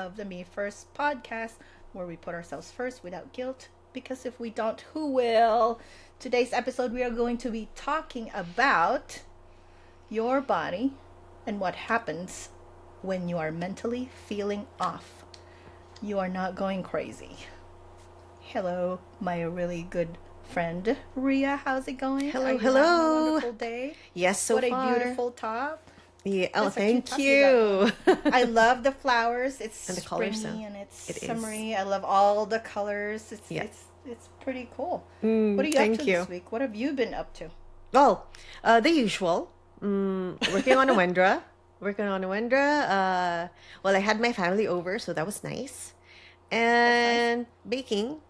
of the Me First podcast, where we put ourselves first without guilt. Because if we don't, who will? Today's episode, we are going to be talking about your body and what happens when you are mentally feeling off. You are not going crazy. Hello, my really good friend Ria. How's it going? Hello, Are you hello. having a wonderful day? Yes, so what far. What a beautiful top. Yeah, oh, That's a cute thank top you. I love the flowers. It's And the colors, springy and it's it is. summery. I love all the colors. Yeah. It's pretty cool. Mm, What are you up thank to you. this week? What have you been up to? Well, the usual. Working on a Wendra. Well, I had my family over, so that was nice. And baking.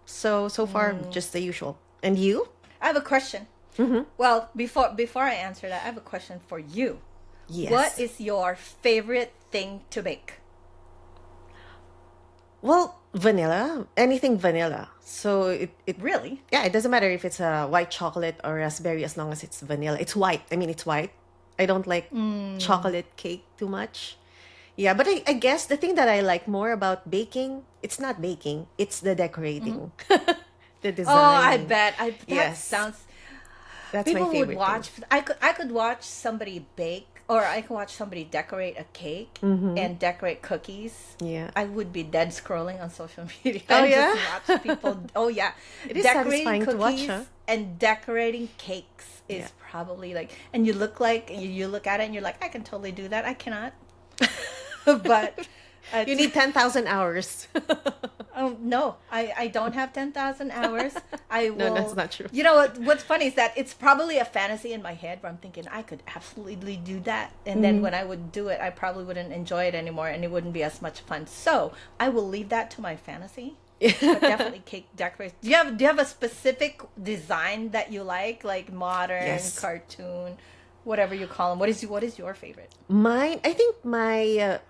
So far, just the usual. And you? I have a question. Mm-hmm. Well, before I answer that, I have a question for you. Yes. What is your favorite thing to bake? Well, vanilla. Anything vanilla. So it Really? yeah, it doesn't matter if it's a white chocolate or raspberry as long as it's vanilla. It's white. I mean, it's white. I don't like chocolate cake too much. Yeah, but I guess the thing that I like more about baking, it's not baking, it's the decorating. The design. Oh, I bet. That Yes. sounds. That's People my favorite would watch. thing. I could watch somebody bake, or I could watch somebody decorate a cake and decorate cookies. Yeah. I would be dead scrolling on social media. Oh, and yeah? Just watch people. Oh yeah, It is decorating satisfying to watch, cookies huh? and decorating cakes is Yeah. probably like. And you look at it and you're like, I can totally do that. I cannot. But You need 10,000 hours. oh no, I don't have 10,000 hours. I will. No, that's not true. You know what's funny is that it's probably a fantasy in my head where I'm thinking I could absolutely do that, and then when I would do it, I probably wouldn't enjoy it anymore, and it wouldn't be as much fun. So I will leave that to my fantasy. But definitely cake decoration. Do you have a specific design that you like modern, Yes. cartoon, whatever you call them? What is your favorite? Mine, I think my,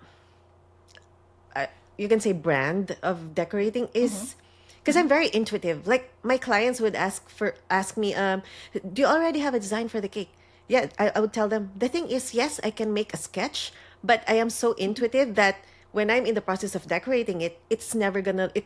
you can say brand of decorating is because I'm very intuitive. Like my clients would ask me, do you already have a design for the cake? Yeah, I would tell them. The thing is, yes, I can make a sketch, but I am so intuitive that when I'm in the process of decorating it, it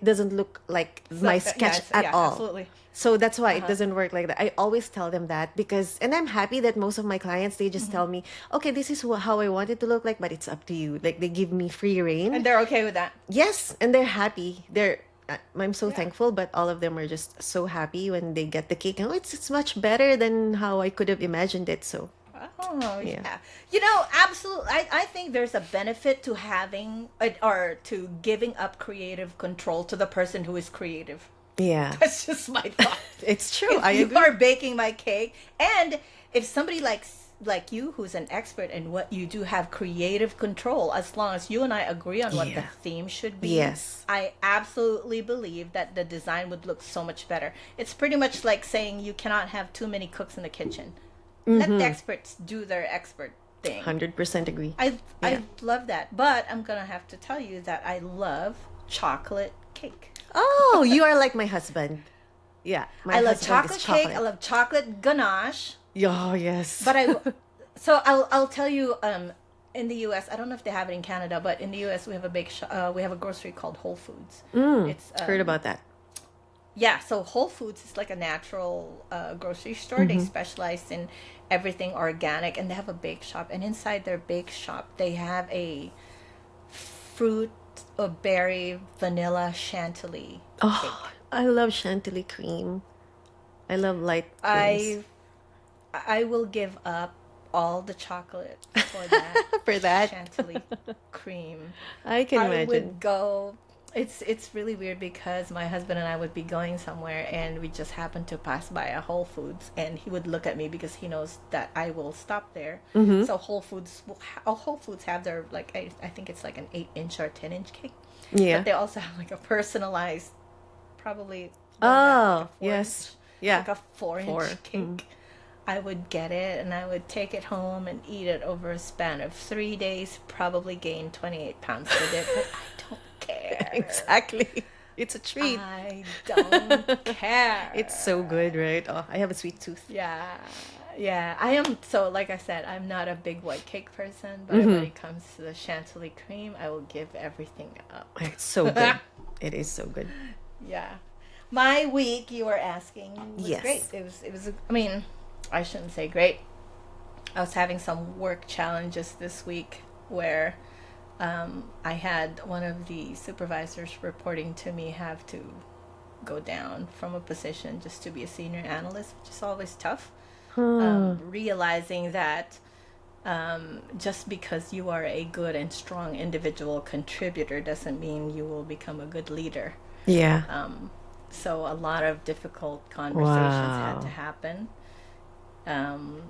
doesn't look like my sketch at all. Absolutely. So that's why it doesn't work like that. I always tell them that and I'm happy that most of my clients, they just tell me, okay, this is how I want it to look like, but it's up to you. Like they give me free reign. And they're okay with that. Yes, and they're happy. I'm so thankful, but all of them are just so happy when they get the cake. Oh, it's much better than how I could have imagined it. So Oh, Yeah. yeah. You know, absolutely. I think there's a benefit to having or to giving up creative control to the person who is creative. yeah, That's just my thought. it's true. If I you agree. are baking my cake, and if somebody like you who's an expert in what you do have creative control, as long as you and I agree on what the Yeah. theme should be, Yes. I absolutely believe that the design would look so much better. It's pretty much like saying you cannot have too many cooks in the kitchen. Let the experts do their expert thing. 100% agree. I Yeah. love that, but I'm gonna have to tell you that I love chocolate cake. Oh, you are like my husband. Yeah, my I love husband is chocolate cake. I love chocolate ganache. Oh, yes. But I'll tell you, in the U.S., I don't know if they have it in Canada, but in the U.S. we have a grocery called Whole Foods. It's heard about that. yeah, so Whole Foods is like a natural grocery store. They specialize in everything organic, and they have a bake shop. And inside their bake shop, they have a fruit or berry vanilla chantilly Oh, cake. I love chantilly cream. I love light creams. I will give up all the chocolate for that For that, chantilly cream. I can I imagine. would go. It's really weird because my husband and I would be going somewhere and we just happened to pass by a Whole Foods, and he would look at me because he knows that I will stop there. So Whole Foods have their I think it's like an 8-inch or 10-inch cake, Yeah. but they also have like a personalized, probably Oh, like a 4-inch, yes. Yeah. like a 4-inch Four. cake. I would get it and I would take it home and eat it over a span of 3 days. Probably gain 28 pounds with it, but I don't care. Exactly. It's a treat. I don't care. It's so good, right? Oh, I have a sweet tooth. Yeah. Yeah, I am. So, like I said, I'm not a big white cake person, but when it comes to the chantilly cream, I will give everything up. It's so good. It is so good. Yeah. My week, you were asking, was great. Yes. It was, I mean, I shouldn't say great. I was having some work challenges this week where I had one of the supervisors reporting to me have to go down from a position just to be a senior analyst, which is always tough. Realizing that just because you are a good and strong individual contributor doesn't mean you will become a good leader. Yeah. So a lot of difficult conversations had to Wow. happen.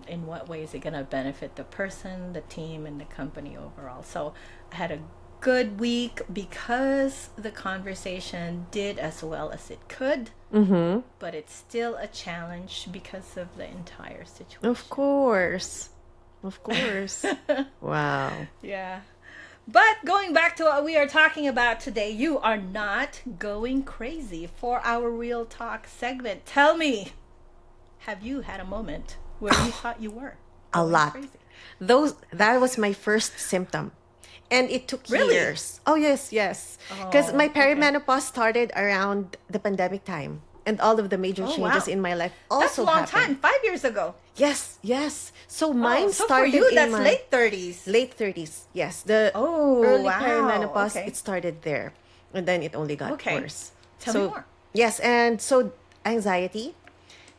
In what way is it going to benefit the person, the team, and the company overall? So I had a good week because the conversation did as well as it could, but it's still a challenge because of the entire situation. Of course. Of course. Wow. Yeah. But going back to what we are talking about today, you are not going crazy for our Real Talk segment. Tell me, have you had a moment where you thought you were A going lot. crazy? That was my first symptom. And it took Really? years. Oh, yes, yes. Because Oh, my okay. perimenopause started around the pandemic time. And all of the major Oh, changes wow. in my life That's a also long happened. time, 5 years ago. Yes, yes. So Oh, mine so for started you, in that's my late 30s. late 30s. Yes, the Oh, early wow. perimenopause, Okay. it started there. And then it only got Okay. worse. Tell me So, more. yes, and so anxiety,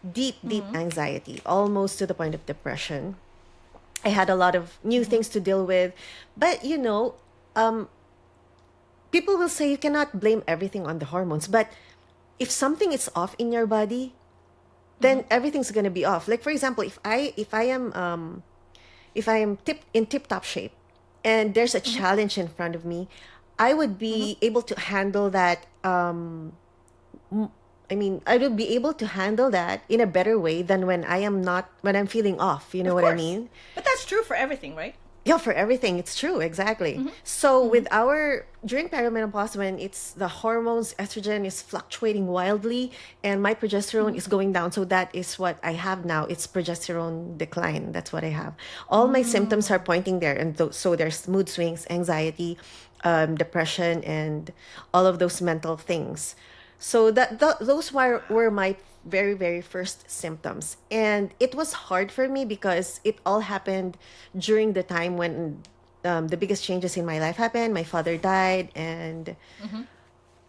deep anxiety, almost to the point of depression. I had a lot of new things to deal with. But, people will say you cannot blame everything on the hormones. But if something is off in your body, then everything's gonna be off. Like for example, if I am tip top shape and there's a challenge in front of me, I would be able to handle that. I would be able to handle that in a better way than when I'm feeling off. You know Of what I course. mean? But that's true for everything, right? Yeah, for everything. It's true. Exactly. So during perimenopause, when it's the hormones, estrogen is fluctuating wildly and my progesterone is going down. So that is what I have now. It's progesterone decline. That's what I have. All my symptoms are pointing there. And so there's mood swings, anxiety, depression, and all of those mental things. So those were my very, very first symptoms. And it was hard for me because it all happened during the time when the biggest changes in my life happened. My father died, and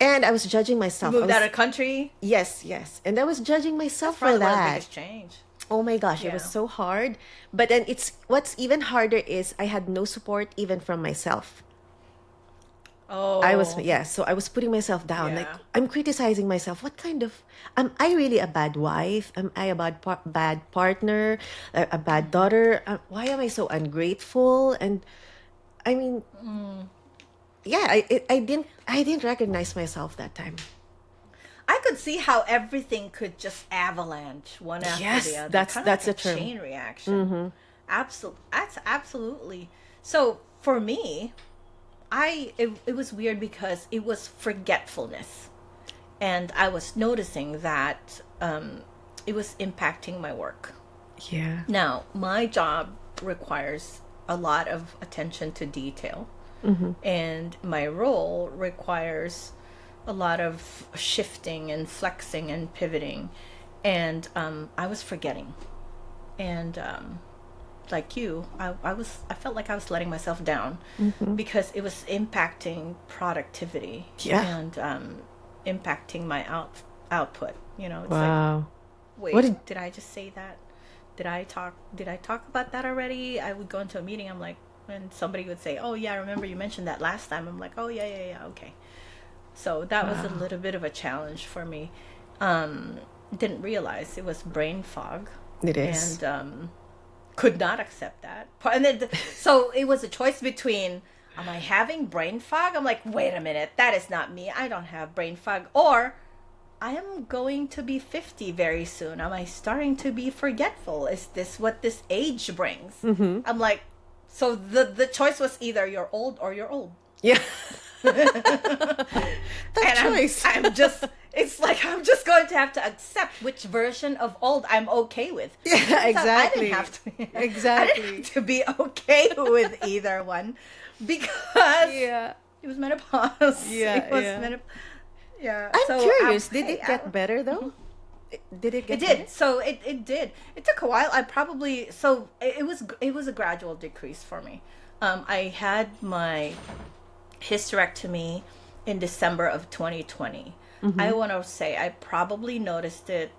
I was judging You myself. moved out of the country. Yes, yes. And I was judging That's myself for probably one of the that. biggest change. Oh my gosh, it was Yeah. so hard. But then what's even harder is I had no support even from myself. Oh, So I was putting myself down. Like, yeah. I'm criticizing myself. Am I really a bad wife? Am I a bad partner? A bad daughter? Why am I so ungrateful? And I mean, yeah, I didn't recognize myself that time. I could see how everything could just avalanche one after the Yes, other, that's kind of that's like a the term. chain reaction. That's absolutely. So for me, it was weird because it was forgetfulness, and I was noticing that it was impacting my work. Yeah. Now, my job requires a lot of attention to detail, and my role requires a lot of shifting and flexing and pivoting. And I was forgetting. And like you, I felt like I was letting myself down because it was impacting productivity Yeah. and impacting my output. It's like, Wow. What did wait, did I just say that? Did I talk about that already? I would go into a meeting, I'm like, and somebody would say, oh yeah, I remember you mentioned that last time. I'm like, oh yeah, yeah, yeah, okay. So that was a little bit of a challenge for me. Didn't realize it was brain fog. It is. And could not accept that. And then, so it was a choice between, am I having brain fog? I'm like, wait a minute, that is not me. I don't have brain fog. Or I am going to be 50 very soon. Am I starting to be forgetful? Is this what this age brings? I'm like, so the choice was either you're old or you're old. Yeah. Tough choice. It's like I'm just going to have to accept which version of old I'm okay with. Yeah, exactly. I didn't Exactly. have to be okay with either one because Yeah. it was menopause. Yeah, It was yeah. menopause. Yeah. I'm So curious, did hey, it get better though? Did it it get better? did. So it did. It took a while. I probably so it was a gradual decrease for me. I had my hysterectomy in December of 2020. I want to say I probably noticed it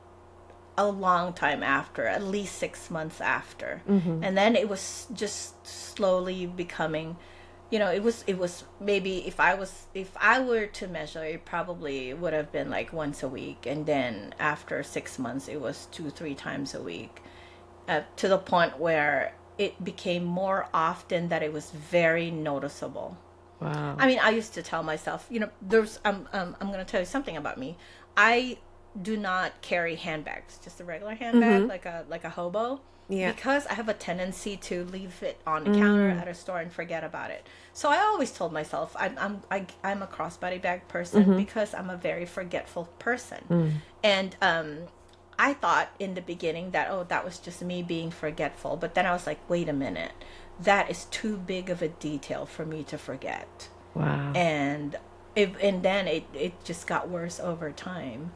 a long time after, at least 6 months after. And then it was just slowly becoming, it was maybe if I were to measure, it probably would have been like once a week. And then after 6 months, it was 2, 3 times a week, to the point where it became more often that it was very noticeable. Wow. I mean, I used to tell myself, there's I'm going to tell you something about me. I do not carry handbags, just a regular handbag, like a hobo, Yeah. because I have a tendency to leave it on the counter at a store and forget about it. So I always told myself I'm a crossbody bag person because I'm a very forgetful person. And I thought in the beginning that, oh, that was just me being forgetful, but then I was like, wait a minute, that is too big of a detail for me to forget. Wow. And then it just got worse over time.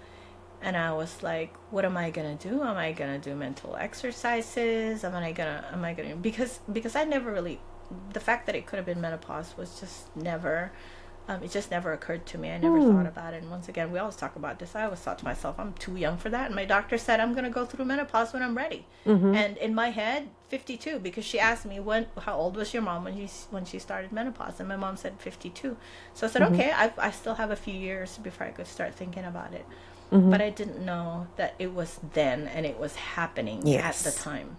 And I was like, what am I gonna do? Am I gonna do mental exercises? Am I gonna because I never really, the fact that it could have been menopause was just never, it just never occurred to me. I never thought about it. And once again, we always talk about this. I always thought to myself, I'm too young for that. And my doctor said I'm gonna go through menopause when I'm ready. And in my head, 52, because she asked me how old was your mom when she started menopause, and my mom said 52. So I said, okay, I still have a few years before I could start thinking about it. But I didn't know that it was then and it was happening at the time.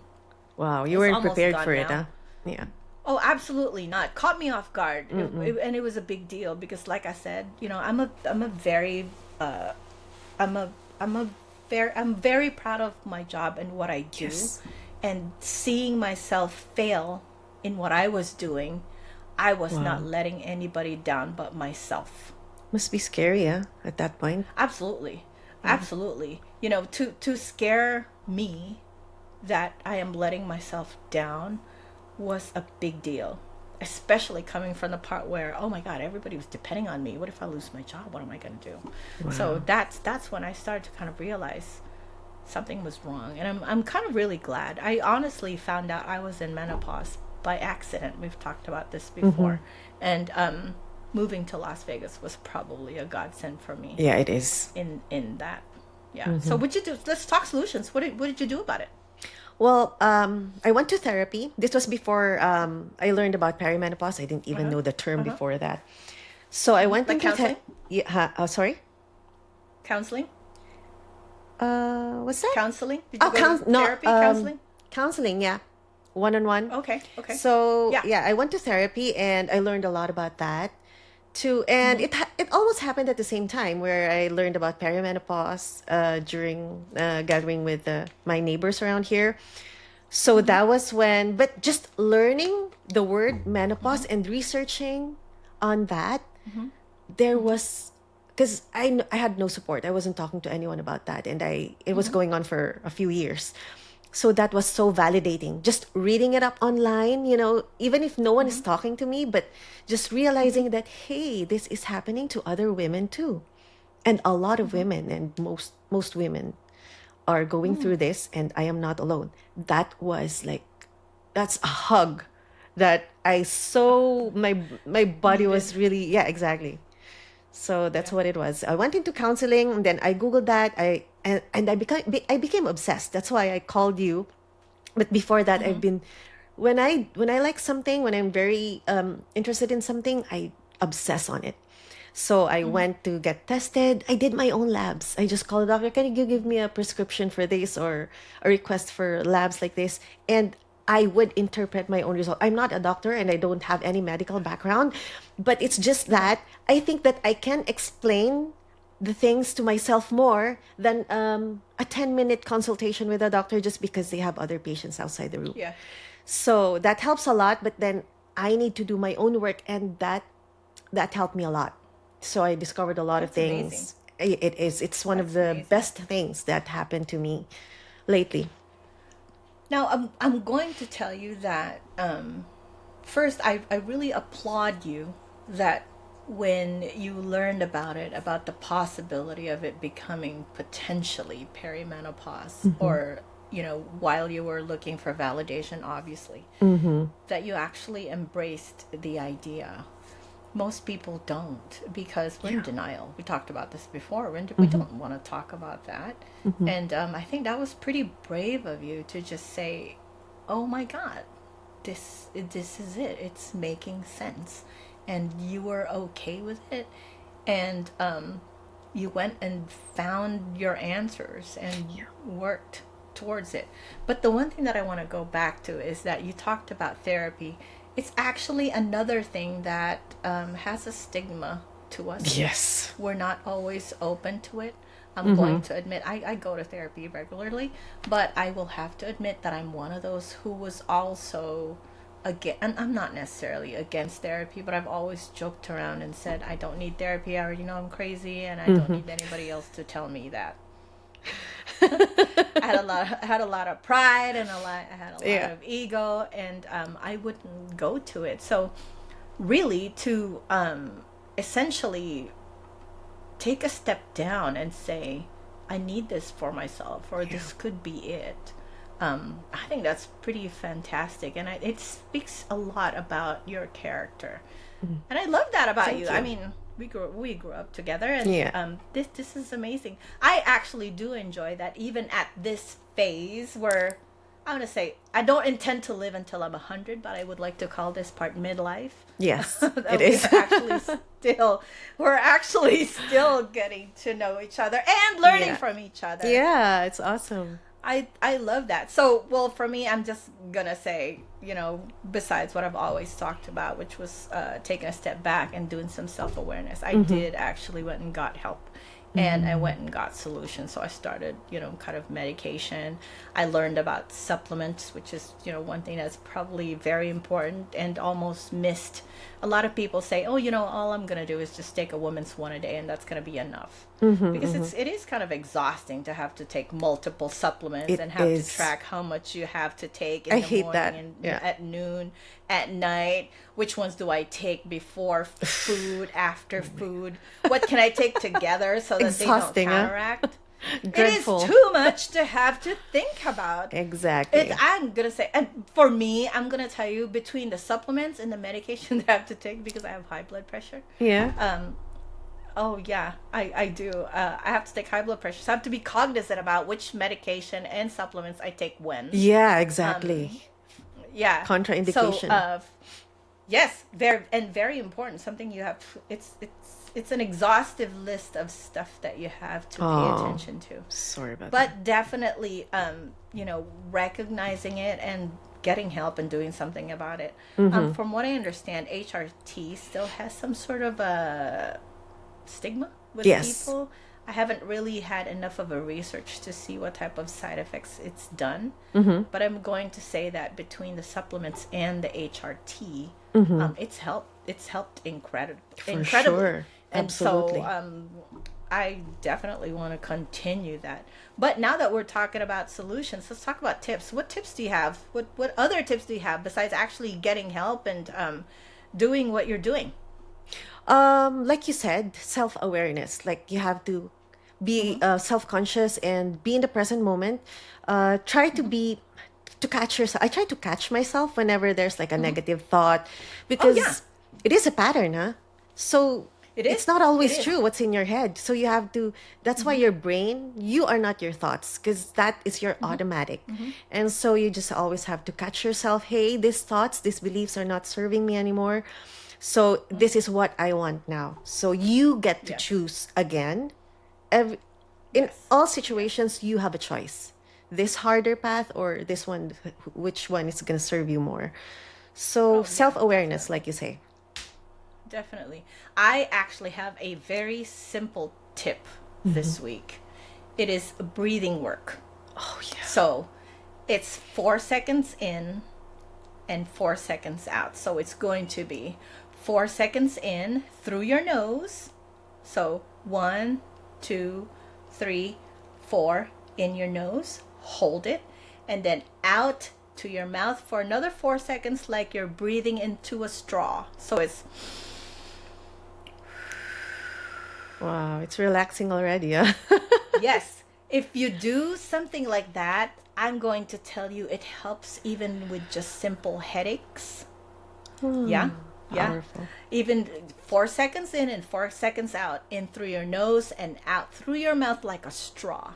Wow, you It's weren't almost prepared gone for it, now. huh? Yeah. Oh, absolutely not. Caught me off guard, and it was a big deal because, like I said, I'm a very, I'm a, I'm very proud of my job and what I do, Yes. and seeing myself fail in what I was doing, I was not letting anybody down but myself. Must be scary, huh? At that point. Absolutely. Absolutely. To scare me that I am letting myself down was a big deal, especially coming from the part where, oh my God, everybody was depending on me. What if I lose my job? What am I going to do? So that's when I started to kind of realize something was wrong. And I'm kind of really glad. I honestly found out I was in menopause by accident. We've talked about this before. And moving to Las Vegas was probably a godsend for me. Yeah, it is. In that. Yeah. So what did you do? Let's talk solutions. What did you do about it? Well, I went to therapy. This was before I learned about perimenopause. I didn't even know the term before that. So I went Like into counseling? sorry. Counseling? What's that? Counseling? Did you go to No, therapy? Counseling? counseling. Yeah, one-on-one. Okay. Okay. So Yeah. yeah, I went to therapy and I learned a lot about that too. And it almost happened at the same time where I learned about perimenopause during gathering with my neighbors around here. So that was when, but just learning the word menopause and researching on that, there was, because I had no support. I wasn't talking to anyone about that, and it was going on for a few years. So that was so validating. Just reading it up online, even if no one is talking to me, but just realizing that, hey, this is happening to other women too. And a lot of women, and most women are going through this, and I am not alone. That's a hug that I so my body was really, yeah, exactly. So that's what it was. I went into counseling, and then I googled that. And I became obsessed. That's why I called you. But before that, I've been, when I like something, when I'm very interested in something, I obsess on it. So I went to get tested. I did my own labs. I just called the doctor, can you give me a prescription for this or a request for labs like this? And I would interpret my own result. I'm not a doctor and I don't have any medical background, but it's just that I think that I can explain the things to myself more than a 10-minute consultation with a doctor just because they have other patients outside the room. Yeah. So that helps a lot, but then I need to do my own work, and that that helped me a lot. So I discovered a lot of That's amazing. things. It is. It's one of That's the amazing. best things that happened to me lately. Now, I'm going to tell you that first, I really applaud you that when you learned about it, about the possibility of it becoming potentially perimenopause, or, while you were looking for validation, obviously, that you actually embraced the idea. Most people don't because we're in Yeah. denial. We talked about this before. We don't want to talk about that. Mm-hmm. And I think that was pretty brave of you to just say, oh my God, this is it. It's making sense. And you were okay with it. And you went and found your answers and worked towards it. But the one thing that I want to go back to is that you talked about therapy. It's actually another thing that has a stigma to us. Yes. We're not always open to it. I'm going to admit I go to therapy regularly, but I will have to admit that I'm one of those who was also again, and I'm not necessarily against therapy, but I've always joked around and said I don't need therapy. I already know I'm crazy, and I don't need anybody else to tell me that. I had a lot of pride and I had a lot Yeah. of ego, and I wouldn't go to it. So really, to essentially take a step down and say, I need this for myself, or Yeah. this could be it. I think that's pretty fantastic, and it speaks a lot about your character, and I love that about Thank you. I you. mean, we grew up together, and Yeah. this is amazing. I actually do enjoy that, even at this phase where I want to say I don't intend to live until I'm 100, but I would like to call this part midlife. Yes, That it is. we're actually still getting to know each other and learning Yeah. from each other. Yeah, it's awesome. I love that. So, well, for me, I'm just gonna say, besides what I've always talked about, which was taking a step back and doing some self-awareness, I did actually went and got help. And I went and got solutions. So I started, kind of medication. I learned about supplements, which is, one thing that's probably very important and almost missed. A lot of people say, oh, all I'm going to do is just take a woman's one a day and that's going to be enough. Because it is kind of exhausting to have to take multiple supplements It and have is. to track how much you have to take I in the hate morning that. and Yeah. at noon, at night. Which ones do I take before food, after food? What can I take together so that they don't Exhausting, huh? counteract? It is Dreadful. too much to have to think about. Exactly. I'm gonna say, and for me, I'm gonna tell you, between the supplements and the medication that I have to take because I have high blood pressure. Yeah. Oh yeah, I do. I have to take high blood pressure, so I have to be cognizant about which medication and supplements I take when. Yeah, exactly. Yeah. Contraindication. So, yes, very important. Something you have. It's an exhaustive list of stuff that you have to pay Oh, attention to. sorry about that. But definitely, recognizing it and getting help and doing something about it. From what I understand, HRT still has some sort of a stigma with Yes. people. I haven't really had enough of a research to see what type of side effects it's done. But I'm going to say that between the supplements and the HRT, it's helped incredibly. Sure. And Absolutely. so I definitely want to continue that. But now that we're talking about solutions, let's talk about tips. What tips do you have? What other tips do you have besides actually getting help and doing what you're doing? Like you said, self-awareness. Like you have to be self-conscious and be in the present moment. Try to be to catch yourself. I try to catch myself whenever there's like a negative thought, Oh yeah, because it is a pattern, huh? So it it's is. not It always is. true what's in your head. So you have to. That's why your brain, you are not your thoughts, because that is your automatic. And so you just always have to catch yourself. Hey, these thoughts, these beliefs are not serving me anymore. So this is what I want now. So you get to Yes. choose again. Every, in Yes. all situations, you have a choice. This harder path or this one, which one is going to serve you more? So Oh yeah, self-awareness, definitely. like you say. Definitely. I actually have a very simple tip this week. It is breathing work. Oh yeah. So it's 4 seconds in and 4 seconds out. So it's going to be 4 seconds in through your nose. So 1, 2, 3, 4 in your nose. Hold it. And then out to your mouth for another 4 seconds, like you're breathing into a straw. So it's... Wow, it's relaxing already. Huh? Yes. If you do something like that, I'm going to tell you it helps even with just simple headaches. Yeah. Yeah. Powerful. Even 4 seconds in and 4 seconds out, in through your nose and out through your mouth like a straw.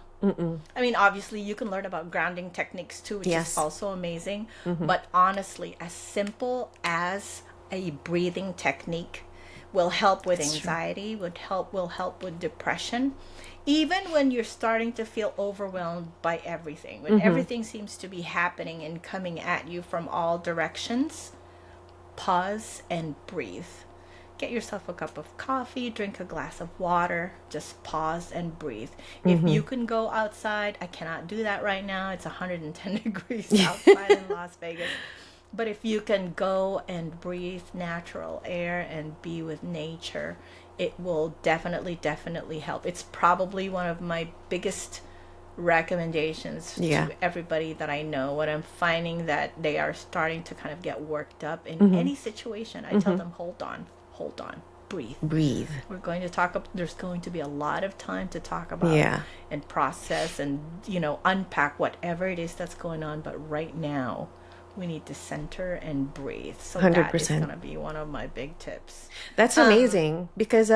I mean, obviously, you can learn about grounding techniques too, which is also amazing. But honestly, as simple as a breathing technique will help with anxiety, will help with depression. Even when you're starting to feel overwhelmed by everything, when everything seems to be happening and coming at you from all directions, pause and breathe. Get yourself a cup of coffee, drink a glass of water, just pause and breathe. If you can go outside, I cannot do that right now. It's 110 degrees outside in Las Vegas. But if you can go and breathe natural air and be with nature, it will definitely, definitely help. It's probably one of my biggest recommendations to everybody that I know when I'm finding that they are starting to kind of get worked up in any situation. I tell them, hold on, breathe. We're going to talk there's going to be a lot of time to talk about and process and, unpack whatever it is that's going on. But right now, we need to center and breathe. So 100%. That is going to be one of my big tips. That's amazing because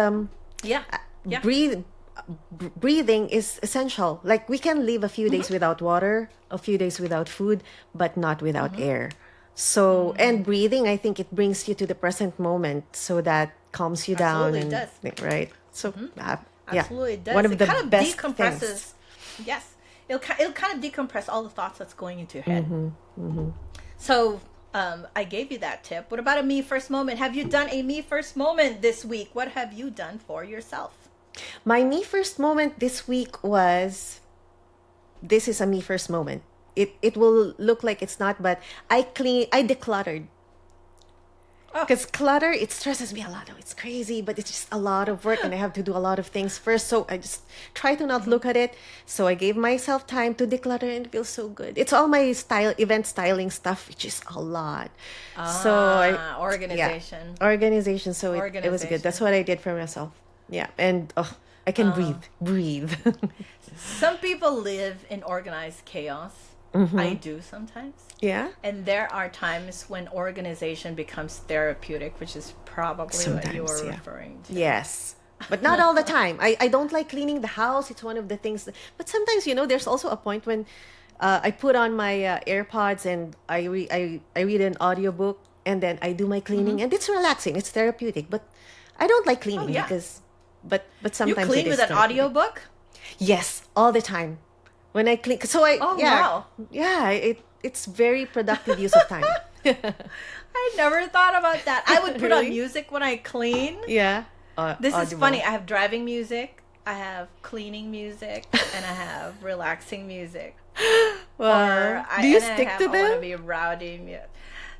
breathing is essential. Like we can live a few days without water, a few days without food, but not without air. So, and breathing, I think it brings you to the present moment, so that calms you down. Absolutely does. Right? So, absolutely it does. One of the kind of best decompresses. Things. Yes. It'll kind of decompress all the thoughts that's going into your head. So, I gave you that tip. What about a me first moment? Have you done a me first moment this week? What have you done for yourself? My me first moment this week was, this is a me first moment. It will look like it's not, but I decluttered. Because clutter, it stresses me a lot. It's crazy, but it's just a lot of work and I have to do a lot of things first. So I just try to not look at it. So I gave myself time to declutter and it feels so good. It's all my event styling stuff, which is a lot. Organization. Organization. So it was good. That's what I did for myself. Yeah. And I can breathe. Some people live in organized chaos. I do sometimes. Yeah. And there are times when organization becomes therapeutic, which is probably sometimes, what you were referring to. Yes. But not all the time. I don't like cleaning the house. It's one of the things. But sometimes, there's also a point when I put on my AirPods and I read an audiobook and then I do my cleaning. And it's relaxing. It's therapeutic. But I don't like cleaning because... But sometimes you clean with an audiobook? Yes, all the time. When I clean, wow. Yeah, it's very productive use of time. I never thought about that. I would put on music when I clean. Yeah. This is funny. I have driving music, I have cleaning music, and I have relaxing music. Well, do you stick to them? I want to be rowdy music.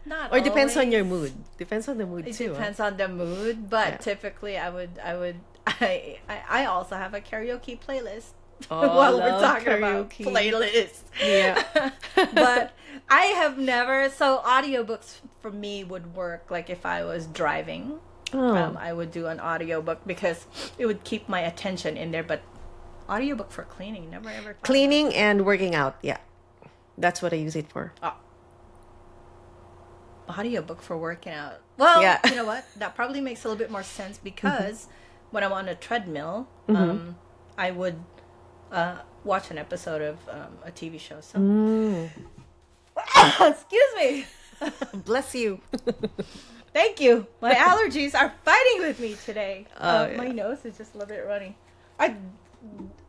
Not or depends always. on your mood. Depends on the mood it too. It depends on the mood, but typically I also have a karaoke playlist. While we're talking about playlists. Yeah. But I have never, so audiobooks for me would work like if I was driving. I would do an audiobook because it would keep my attention in there, but audiobook for cleaning, never ever. Cleaning and working out, yeah. That's what I use it for. Audiobook for working out. Well, you know what? That probably makes a little bit more sense because when I'm on a treadmill, I would watch an episode of a TV show. So, excuse me. Bless you. Thank you. My allergies are fighting with me today. My nose is just a little bit runny.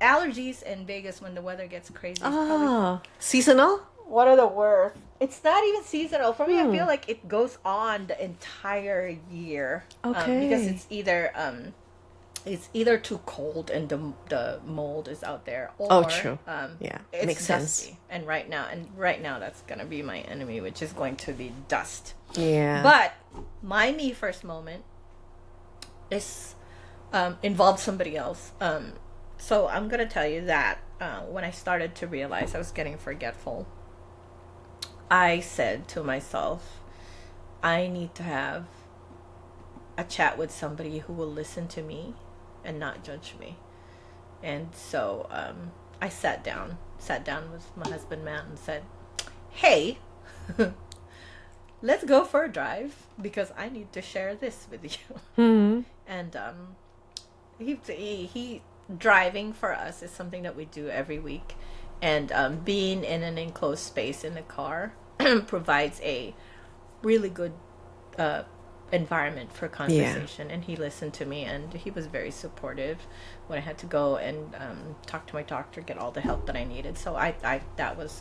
Allergies in Vegas when the weather gets crazy. Seasonal? One of the worst. It's not even seasonal. For me, I feel like it goes on the entire year. Okay. Because it's either it's either too cold and the mold is out there, Oh, or true. Yeah, it's makes sense. dusty. And right now that's gonna be my enemy, which is going to be dust. Yeah. But my me first moment is involved somebody else. So I'm gonna tell you that when I started to realize I was getting forgetful, I said to myself, I need to have a chat with somebody who will listen to me and not judge me. And so I sat down with my husband Matt and said, "Hey, let's go for a drive because I need to share this with you." Hmm. And he driving for us is something that we do every week, and being in an enclosed space in the car provides a really good uh, environment for Yeah. conversation. And he listened to me, and he was very supportive when I had to go and talk to my doctor, get all the help that I needed. So I that was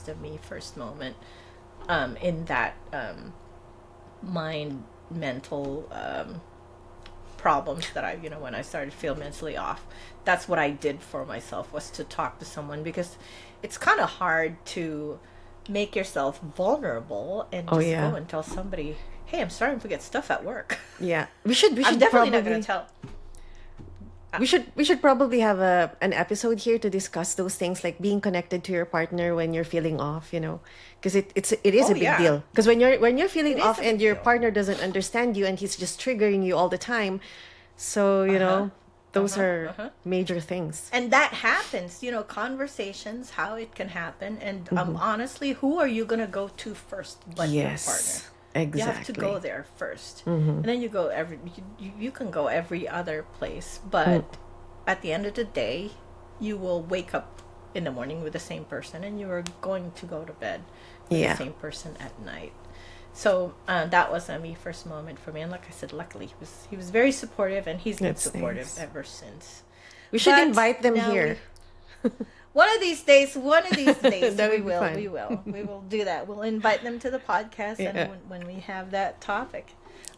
the me first moment in that mind mental problems that I, when I started to feel mentally off. That's what I did for myself, was to talk to someone, because it's kind of hard to make yourself vulnerable and Oh, just yeah. go and tell somebody, "Hey, I'm starting to forget stuff at work." Yeah. We I'm should definitely not going probably to tell. we should probably have an episode here to discuss those things, like being connected to your partner when you're feeling off, because it is Oh a big yeah, deal. Because when you're feeling it is off a and big your deal. partner doesn't understand you and he's just triggering you all the time, so Uh-huh. those Uh-huh. are Uh-huh. major things. And that happens, conversations, how it can happen. And Hmm. honestly, who are you going to go to first but your partner? Yes, You have to go exactly. there first. Hmm. And then you can go every other place, Mm. but at the end of the day, you will wake up in the morning with the same person, and you are going to go to bed with the Yeah, same person at night. So that was a me first moment for me. And like I said, luckily he was very supportive, and he's been that's supportive nice. ever since. We should But invite them now here. one of these days, That we would be will, fun. we will do that. We'll invite them to the podcast, and Yeah. when we have that topic.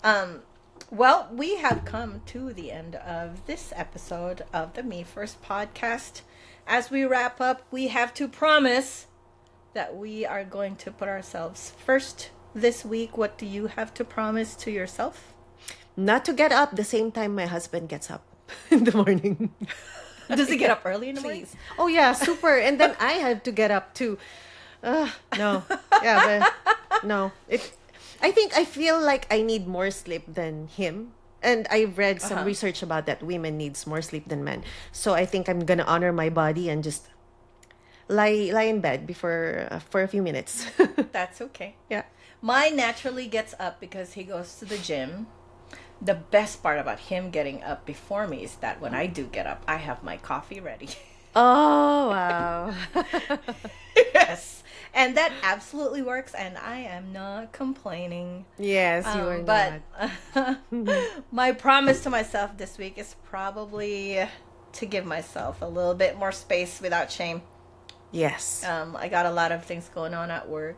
Um, well, we have come to the end of this episode of the Me First podcast. As we wrap up, we have to promise that we are going to put ourselves first this week. What do you have to promise to yourself? Not to get up the same time my husband gets up in the morning. Does he get Yeah, up early in the morning? please. Oh yeah, super. And then I have to get up too. No. Yeah, but no. I think I feel like I need more sleep than him. And I've read some Uh-huh. research about that women needs more sleep than men. So I think I'm gonna honor my body and just lie in bed before for a few minutes. That's okay. Yeah. Mine naturally gets up because he goes to the gym. The best part about him getting up before me is that when I do get up, I have my coffee ready. Oh wow. Yes. And that absolutely works, and I am not complaining. Yes, you are But not. my promise to myself this week is probably to give myself a little bit more space without shame. Yes. I got a lot of things going on at work.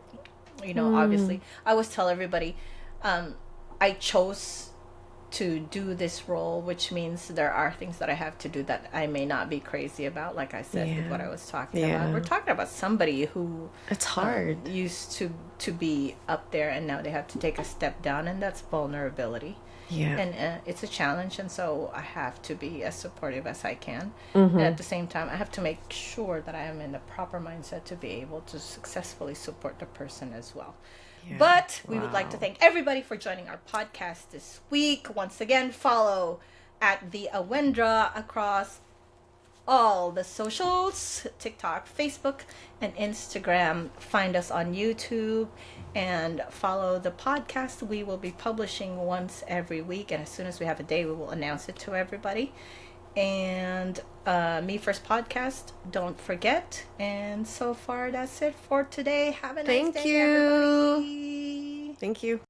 Mm. Obviously, I always tell everybody, I chose to do this role, which means there are things that I have to do that I may not be crazy about. Like I said, with what I Yeah. was talking about, we're Yeah. talking about somebody who It's hard. used to be up there, and now they have to take a step down, and that's vulnerability. Yeah. And it's a challenge, and so I have to be as supportive as I can. And Mm-hmm. at the same time, I have to make sure that I am in the proper mindset to be able to successfully support the person as well. Yeah. But we would like to Wow. thank everybody for joining our podcast this week. Once again, follow at the Awendra across all the socials: TikTok, Facebook, and Instagram. Find us on YouTube and follow the podcast. We will be publishing once every week, and as soon as we have a day, we will announce it to everybody. And Me First Podcast, don't forget. And so far, that's it for today. Have a nice Thank day, you. everybody. Thank you.